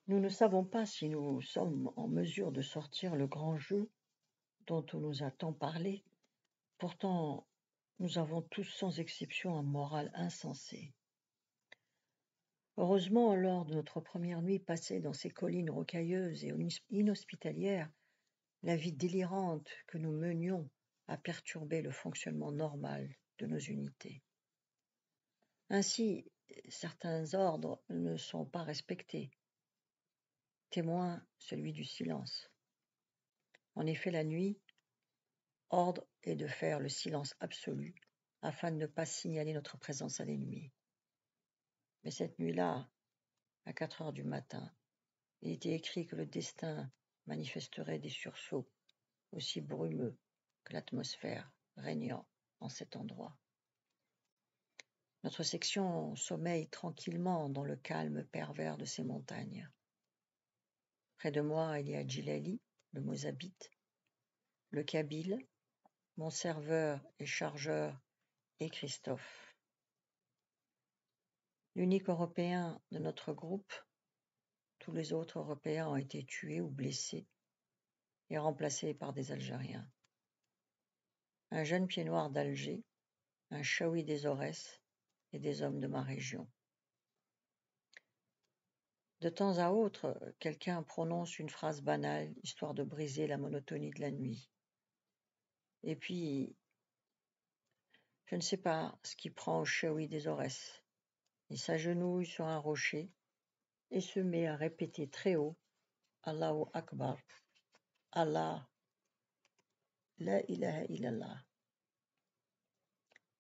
Nous ne savons pas si nous sommes en mesure de sortir le grand jeu dont on nous a tant parlé. Pourtant, nous avons tous sans exception un moral insensé. Heureusement, lors de notre première nuit passée dans ces collines rocailleuses et inhospitalières, la vie délirante que nous menions a perturbé le fonctionnement normal de nos unités. Ainsi, certains ordres ne sont pas respectés. Témoin celui du silence. En effet, la nuit, ordre est de faire le silence absolu afin de ne pas signaler notre présence à l'ennemi. Mais cette nuit-là, à 4 heures du matin, il était écrit que le destin manifesterait des sursauts aussi brumeux que l'atmosphère régnant en cet endroit. Notre section sommeille tranquillement dans le calme pervers de ces montagnes. Près de moi, il y a Djilali, le Mozabite, le Kabyle, mon serveur et chargeur et Christophe. L'unique Européen de notre groupe, tous les autres Européens ont été tués ou blessés et remplacés par des Algériens. Un jeune pied noir d'Alger, un Chaoui des Aurès et des hommes de ma région. De temps à autre, quelqu'un prononce une phrase banale, histoire de briser la monotonie de la nuit. Et puis, je ne sais pas ce qui prend au Chaoui des Aurès. Il s'agenouille sur un rocher et se met à répéter très haut « Allahu Akbar, Allah, la ilaha illallah ».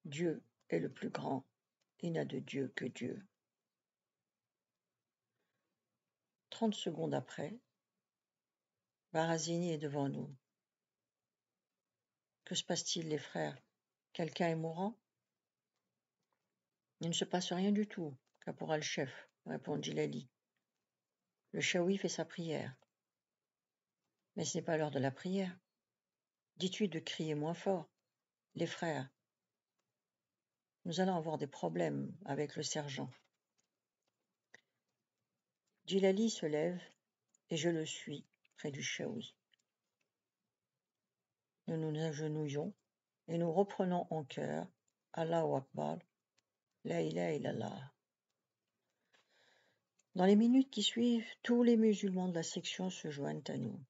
Dieu est le plus grand, il n'a de Dieu que Dieu. 30 secondes après, Barazini est devant nous. Que se passe-t-il, les frères? Quelqu'un est mourant? Il ne se passe rien du tout, caporal-chef, répond Djilali. Le Chaoui fait sa prière. Mais ce n'est pas l'heure de la prière. Dis-tu de crier moins fort. Les frères, nous allons avoir des problèmes avec le sergent. Djilali se lève et je le suis près du Chaoui. Nous nous agenouillons et nous reprenons en chœur Allahu Akbar, la ilaha illallah. Dans les minutes qui suivent, tous les musulmans de la section se joignent à nous.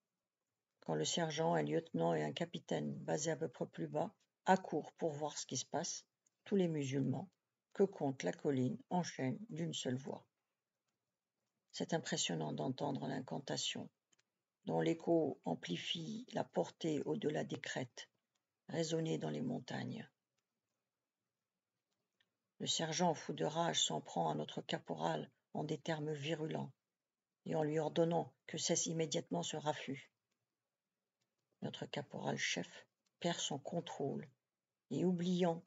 Quand le sergent, un lieutenant et un capitaine, basés un peu plus bas, accourent pour voir ce qui se passe, tous les musulmans, que compte la colline, enchaînent d'une seule voix. C'est impressionnant d'entendre l'incantation, dont l'écho amplifie la portée au-delà des crêtes, résonner dans les montagnes. Le sergent, fou de rage, s'en prend à notre caporal en des termes virulents et en lui ordonnant que cesse immédiatement ce raffut. Notre caporal-chef perd son contrôle et, oubliant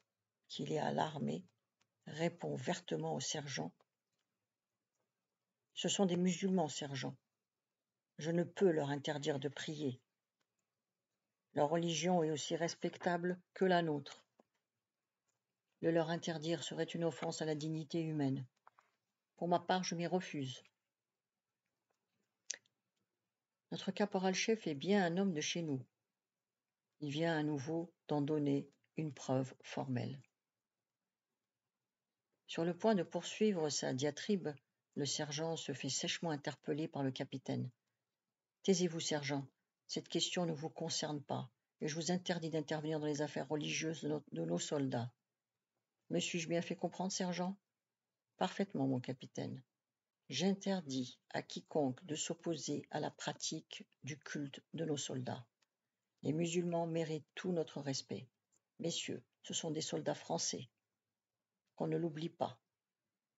qu'il est à l'armée, répond vertement au sergent. Ce sont des musulmans, sergent. Je ne peux leur interdire de prier. Leur religion est aussi respectable que la nôtre. Le leur interdire serait une offense à la dignité humaine. Pour ma part, je m'y refuse. Notre caporal-chef est bien un homme de chez nous. Il vient à nouveau d'en donner une preuve formelle. Sur le point de poursuivre sa diatribe, le sergent se fait sèchement interpeller par le capitaine. « Taisez-vous, sergent, cette question ne vous concerne pas, et je vous interdis d'intervenir dans les affaires religieuses de nos soldats. » Me suis-je bien fait comprendre, sergent? Parfaitement, mon capitaine. J'interdis à quiconque de s'opposer à la pratique du culte de nos soldats. Les musulmans méritent tout notre respect. Messieurs, ce sont des soldats français. Qu'on ne l'oublie pas.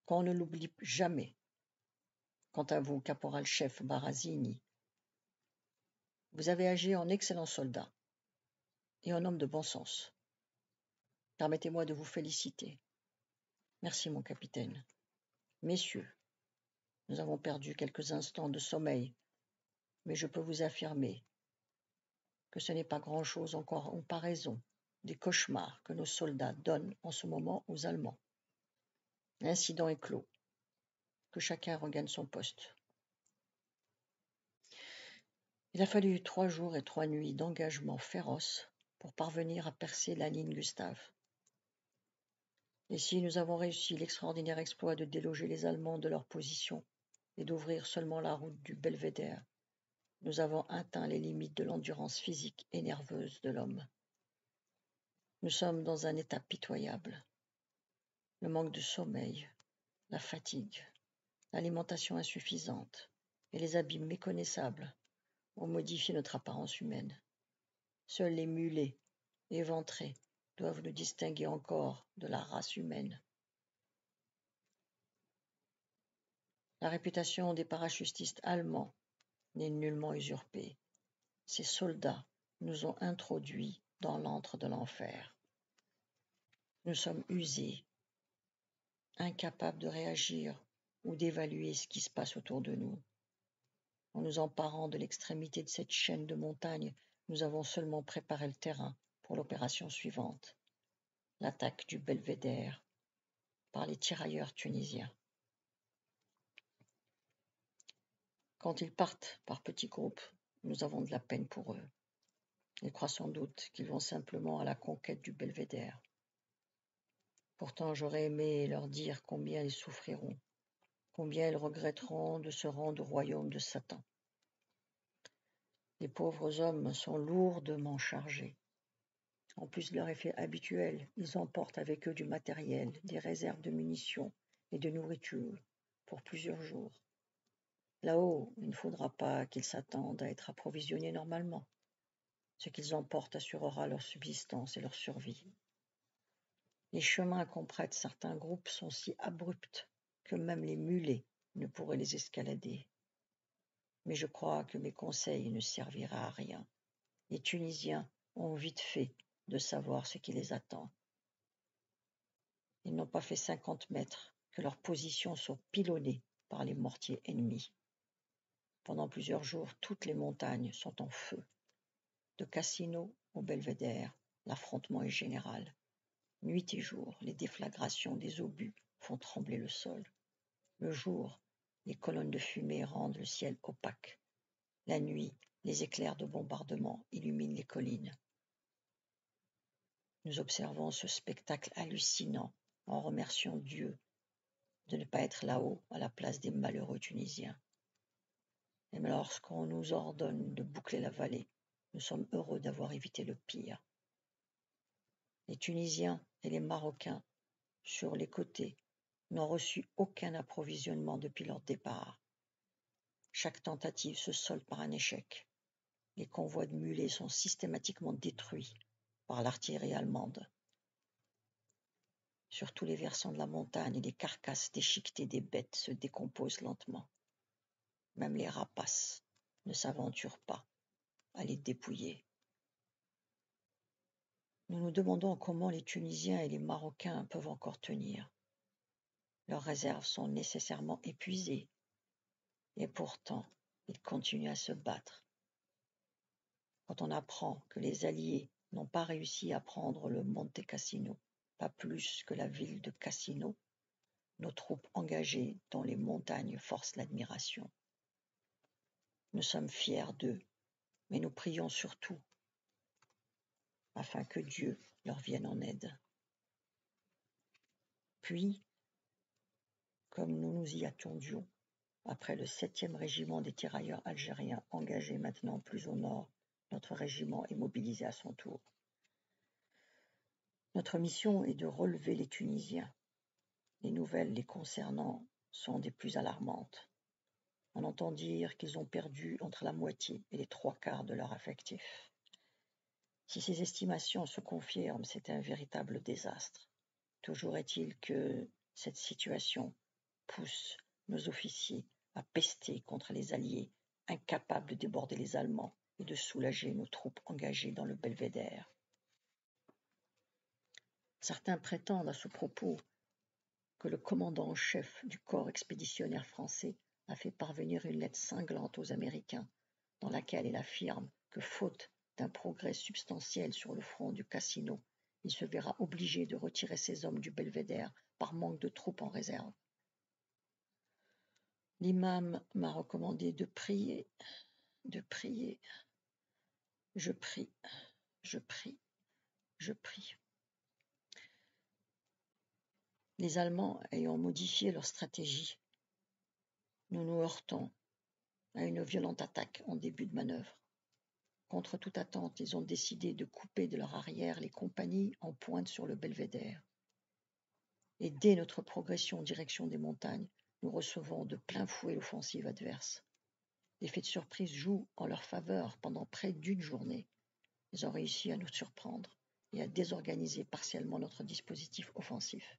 Qu'on ne l'oublie jamais. Quant à vous, caporal-chef Barazini, vous avez agi en excellent soldat et en homme de bon sens. Permettez-moi de vous féliciter. Merci, mon capitaine. Messieurs, nous avons perdu quelques instants de sommeil, mais je peux vous affirmer que ce n'est pas grand-chose en comparaison des cauchemars que nos soldats donnent en ce moment aux Allemands. L'incident est clos. Que chacun regagne son poste. Il a fallu 3 jours et 3 nuits d'engagement féroce pour parvenir à percer la ligne Gustave. Et si nous avons réussi l'extraordinaire exploit de déloger les Allemands de leur position et d'ouvrir seulement la route du Belvédère, nous avons atteint les limites de l'endurance physique et nerveuse de l'homme. Nous sommes dans un état pitoyable. Le manque de sommeil, la fatigue, l'alimentation insuffisante et les habits méconnaissables ont modifié notre apparence humaine. Seuls les mulets, éventrés, doivent nous distinguer encore de la race humaine. La réputation des parachutistes allemands n'est nullement usurpée. Ces soldats nous ont introduits dans l'antre de l'enfer. Nous sommes usés, incapables de réagir ou d'évaluer ce qui se passe autour de nous. En nous emparant de l'extrémité de cette chaîne de montagnes, nous avons seulement préparé le terrain pour l'opération suivante, l'attaque du Belvédère par les tirailleurs tunisiens. Quand ils partent par petits groupes, nous avons de la peine pour eux. Ils croient sans doute qu'ils vont simplement à la conquête du Belvédère. Pourtant, j'aurais aimé leur dire combien ils souffriront, combien ils regretteront de se rendre au royaume de Satan. Les pauvres hommes sont lourdement chargés. En plus de leur effet habituel, ils emportent avec eux du matériel, des réserves de munitions et de nourriture pour plusieurs jours. Là-haut, il ne faudra pas qu'ils s'attendent à être approvisionnés normalement. Ce qu'ils emportent assurera leur subsistance et leur survie. Les chemins qu'empruntent certains groupes sont si abrupts que même les mulets ne pourraient les escalader. Mais je crois que mes conseils ne serviraient à rien. Les Tunisiens ont vite fait de savoir ce qui les attend. Ils n'ont pas fait 50 mètres que leurs positions sont pilonnées par les mortiers ennemis. Pendant plusieurs jours, toutes les montagnes sont en feu. De Cassino au Belvédère, l'affrontement est général. Nuit et jour, les déflagrations des obus font trembler le sol. Le jour, les colonnes de fumée rendent le ciel opaque. La nuit, les éclairs de bombardement illuminent les collines. Nous observons ce spectacle hallucinant en remerciant Dieu de ne pas être là-haut à la place des malheureux Tunisiens. Et lorsqu'on nous ordonne de boucler la vallée, nous sommes heureux d'avoir évité le pire. Les Tunisiens et les Marocains, sur les côtés, n'ont reçu aucun approvisionnement depuis leur départ. Chaque tentative se solde par un échec. Les convois de mulets sont systématiquement détruits par l'artillerie allemande. Sur tous les versants de la montagne, les carcasses déchiquetées des bêtes se décomposent lentement. Même les rapaces ne s'aventurent pas à les dépouiller. Nous nous demandons comment les Tunisiens et les Marocains peuvent encore tenir. Leurs réserves sont nécessairement épuisées, et pourtant, ils continuent à se battre. Quand on apprend que les Alliés n'ont pas réussi à prendre le Monte Cassino, pas plus que la ville de Cassino, nos troupes engagées dans les montagnes forcent l'admiration. Nous sommes fiers d'eux, mais nous prions surtout afin que Dieu leur vienne en aide. Puis, comme nous nous y attendions, après le 7e régiment des tirailleurs algériens engagé maintenant plus au nord, notre régiment est mobilisé à son tour. Notre mission est de relever les Tunisiens. Les nouvelles les concernant sont des plus alarmantes. On entend dire qu'ils ont perdu entre la moitié et les 3/4 de leur effectif. Si ces estimations se confirment, c'est un véritable désastre. Toujours est-il que cette situation pousse nos officiers à pester contre les Alliés, incapables de déborder les Allemands et de soulager nos troupes engagées dans le Belvédère. Certains prétendent à ce propos que le commandant en chef du corps expéditionnaire français a fait parvenir une lettre cinglante aux Américains, dans laquelle il affirme que, faute d'un progrès substantiel sur le front du Cassino, il se verra obligé de retirer ses hommes du Belvédère par manque de troupes en réserve. L'imam m'a recommandé de prier de prier. Je prie, je prie, je prie. Les Allemands ayant modifié leur stratégie, nous nous heurtons à une violente attaque en début de manœuvre. Contre toute attente, ils ont décidé de couper de leur arrière les compagnies en pointe sur le belvédère. Et dès notre progression en direction des montagnes, nous recevons de plein fouet l'offensive adverse. L'effet de surprise joue en leur faveur pendant près d'une journée. Ils ont réussi à nous surprendre et à désorganiser partiellement notre dispositif offensif.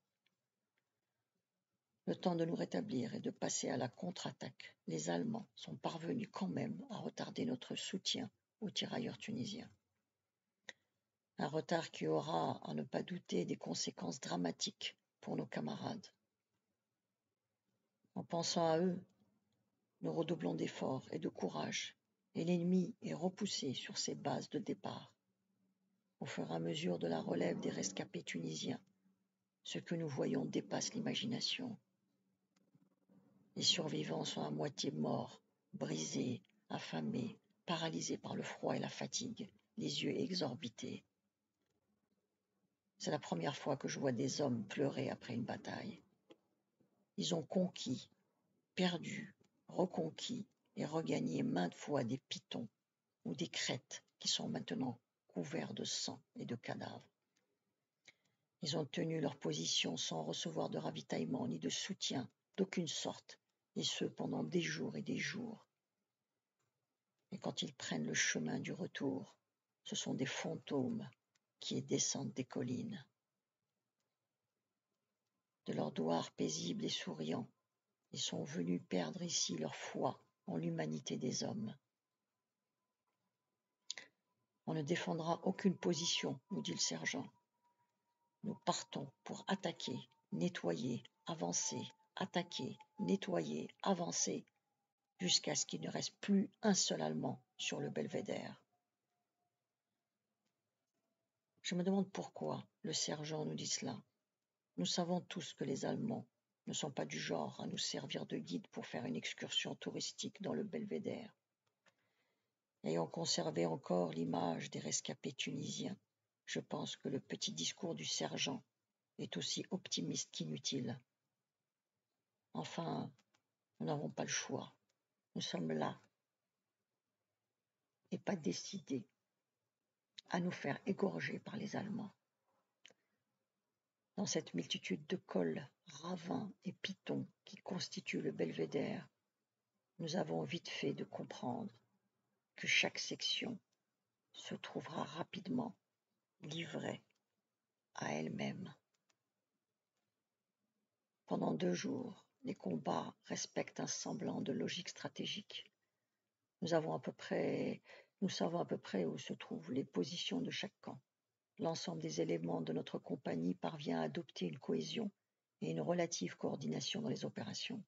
Le temps de nous rétablir et de passer à la contre-attaque, les Allemands sont parvenus quand même à retarder notre soutien aux tirailleurs tunisiens. Un retard qui aura, à ne pas douter, des conséquences dramatiques pour nos camarades. En pensant à eux, nous redoublons d'efforts et de courage, et l'ennemi est repoussé sur ses bases de départ. Au fur et à mesure de la relève des rescapés tunisiens, ce que nous voyons dépasse l'imagination. Les survivants sont à moitié morts, brisés, affamés, paralysés par le froid et la fatigue, les yeux exorbités. C'est la première fois que je vois des hommes pleurer après une bataille. Ils ont conquis, perdu, reconquis et regagné maintes fois des pitons ou des crêtes qui sont maintenant couverts de sang et de cadavres. Ils ont tenu leur position sans recevoir de ravitaillement ni de soutien d'aucune sorte, et ce pendant des jours et des jours. Et quand ils prennent le chemin du retour, ce sont des fantômes qui descendent des collines. De leur douar paisible et souriant, ils sont venus perdre ici leur foi en l'humanité des hommes. On ne défendra aucune position, nous dit le sergent. Nous partons pour attaquer, nettoyer, avancer, attaquer, nettoyer, avancer, jusqu'à ce qu'il ne reste plus un seul Allemand sur le belvédère. Je me demande pourquoi le sergent nous dit cela. Nous savons tous que les Allemands ne sont pas du genre à nous servir de guide pour faire une excursion touristique dans le belvédère. Ayant conservé encore l'image des rescapés tunisiens, je pense que le petit discours du sergent est aussi optimiste qu'inutile. Enfin, nous n'avons pas le choix. Nous sommes là et pas décidés à nous faire égorger par les Allemands. Dans cette multitude de cols, ravins et pitons qui constituent le belvédère, nous avons vite fait de comprendre que chaque section se trouvera rapidement livrée à elle-même. Pendant 2 jours, les combats respectent un semblant de logique stratégique. Nous savons à peu près où se trouvent les positions de chaque camp. L'ensemble des éléments de notre compagnie parvient à adopter une cohésion et une relative coordination dans les opérations.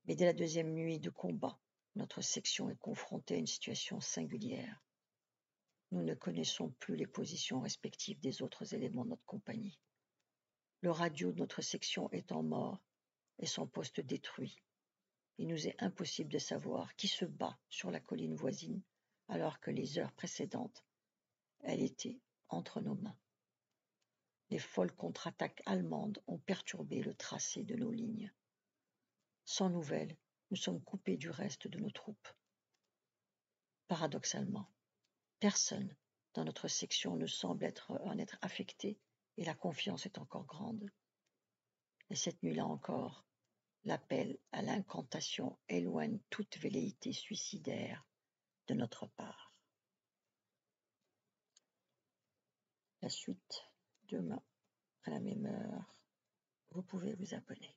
Mais dès la 2e nuit de combat, notre section est confrontée à une situation singulière. Nous ne connaissons plus les positions respectives des autres éléments de notre compagnie. Le radio de notre section étant mort et son poste détruit, il nous est impossible de savoir qui se bat sur la colline voisine alors que les heures précédentes, elle était entre nos mains. Les folles contre-attaques allemandes ont perturbé le tracé de nos lignes. Sans nouvelles, nous sommes coupés du reste de nos troupes. Paradoxalement, personne dans notre section ne semble en être affecté et la confiance est encore grande. Et cette nuit-là encore, l'appel à l'incantation éloigne toute velléité suicidaire de notre part. La suite, demain, à la même heure, vous pouvez vous abonner.